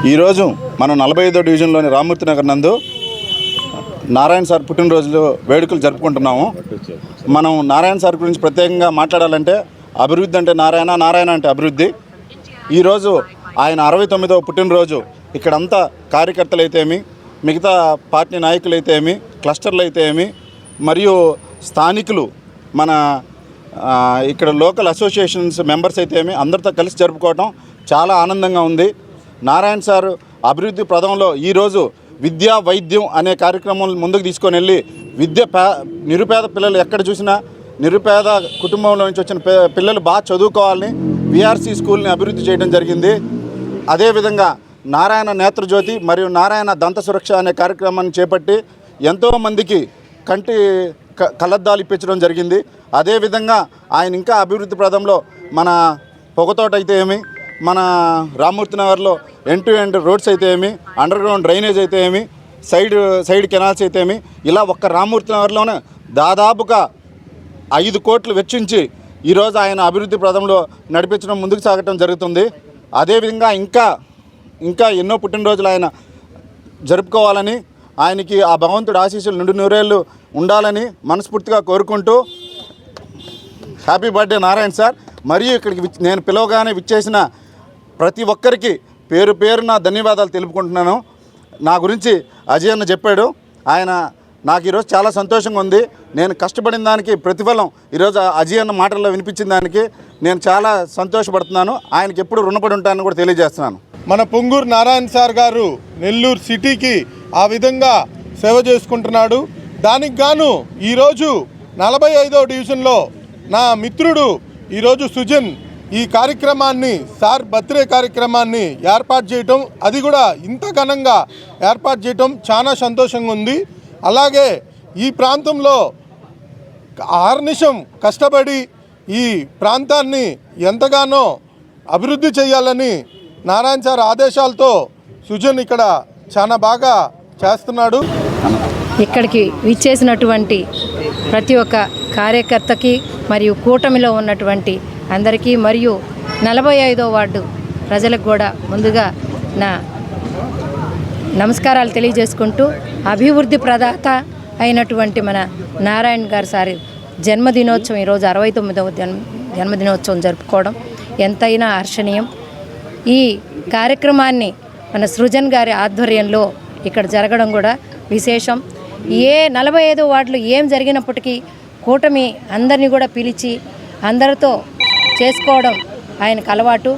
ఈరోజు మనం 45వ డివిజన్లోని రామ్మూర్తి నగర్ నందు నారాయణ సార్ పుట్టినరోజు వేడుకలు జరుపుకుంటున్నాము. మనం నారాయణ సార్ గురించి ప్రత్యేకంగా మాట్లాడాలంటే అభివృద్ధి అంటే నారాయణ, నారాయణ అంటే అభివృద్ధి. ఈరోజు ఆయన 69వ పుట్టినరోజు. ఇక్కడంతా కార్యకర్తలు అయితేమి, మిగతా పార్టీ నాయకులు అయితేమి, క్లస్టర్లు అయితేమి, మరియు స్థానికులు, మన ఇక్కడ లోకల్ అసోసియేషన్స్ మెంబర్స్ అయితేమి అందరితో కలిసి జరుపుకోవటం చాలా ఆనందంగా ఉంది. నారాయణ సార్ అభివృద్ధి ప్రదంలో ఈరోజు విద్యా వైద్యం అనే కార్యక్రమం ముందుకు తీసుకొని వెళ్ళి నిరుపేద పిల్లలు ఎక్కడ చూసినా నిరుపేద కుటుంబంలో నుంచి వచ్చిన పిల్లలు బాగా చదువుకోవాలని విఆర్సి స్కూల్ని అభివృద్ధి చేయడం జరిగింది. అదేవిధంగా నారాయణ నేత్రజ్యోతి మరియు నారాయణ దంత సురక్ష అనే కార్యక్రమాన్ని చేపట్టి ఎంతోమందికి కళ్ళద్దాలు ఇప్పించడం జరిగింది. అదేవిధంగా ఆయన ఇంకా అభివృద్ధి ప్రదంలో మన పొగతోట అయితే ఏమి, మన రామ్మూర్తి నగర్లో ఎండ్ టు ఎండ్ రోడ్స్ అయితే ఏమి, అండర్ గ్రౌండ్ డ్రైనేజ్ అయితే ఏమి, సైడ్ కెనాల్స్ అయితే ఏమి, ఇలా ఒక్క రామ్మూర్తి నగర్లోనే దాదాపుగా 5 కోట్లు వెచ్చించి ఈరోజు ఆయన అభివృద్ధి ప్రదంలో నడిపించడం, ముందుకు సాగటం జరుగుతుంది. అదేవిధంగా ఇంకా ఎన్నో పుట్టినరోజులు ఆయన జరుపుకోవాలని, ఆయనకి ఆ భగవంతుడు ఆశీస్సులు నిండు నూరేళ్ళు ఉండాలని మనస్ఫూర్తిగా కోరుకుంటూ హ్యాపీ బర్త్డే నారాయణ సార్. మరియు ఇక్కడికి నేను పిలవగానే విచ్చేసిన ప్రతి ఒక్కరికి పేరు పేరున ధన్యవాదాలు తెలుపుకుంటున్నాను. నా గురించి అజయ్ అన్న చెప్పాడు. నాకు ఈరోజు చాలా సంతోషంగా ఉంది. నేను కష్టపడిన దానికి ప్రతిఫలం ఈరోజు అజయ్ అన్న మాటల్లో వినిపించిన దానికి నేను చాలా సంతోషపడుతున్నాను. ఆయనకి ఎప్పుడు రుణపడి ఉంటానని కూడా తెలియజేస్తున్నాను. మన పొంగూరు నారాయణ సార్ గారు నెల్లూరు సిటీకి ఆ విధంగా సేవ చేసుకుంటున్నాడు. దానికి గాను ఈరోజు 45వ డివిజన్లో నా మిత్రుడు ఈరోజు సుజన్ ఈ కార్యక్రమాన్ని, సార్ బర్త్డే కార్యక్రమాన్ని ఏర్పాటు చేయటం, అది కూడా ఇంత ఘనంగా ఏర్పాటు చేయటం చాలా సంతోషంగా ఉంది. అలాగే ఈ ప్రాంతంలో ఆర్నిశం కష్టపడి ఈ ప్రాంతాన్ని ఎంతగానో అభివృద్ధి చేయాలని నారాయణ సార్ ఆదేశాలతో సుజన్ ఇక్కడ చాలా బాగా చేస్తున్నాడు. ఇక్కడికి విచ్చేసినటువంటి ప్రతి ఒక్క కార్యకర్తకి మరియు కూటమిలో ఉన్నటువంటి అందరికీ మరియు 45వ వార్డు ప్రజలకు కూడా ముందుగా నా నమస్కారాలు తెలియజేసుకుంటూ, అభివృద్ధి ప్రదాత అయినటువంటి మన నారాయణ గారు సారి జన్మదినోత్సవం, ఈరోజు 69వ జన్మదినోత్సవం జరుపుకోవడం ఎంతైనా హర్షణీయం. ఈ కార్యక్రమాన్ని మన సృజన్ గారి ఆధ్వర్యంలో ఇక్కడ జరగడం కూడా విశేషం. 45 వార్డులు ఏం జరిగినప్పటికీ కూటమి అందరినీ కూడా పిలిచి అందరితో చేసుకోవడం ఆయనకు అలవాటు.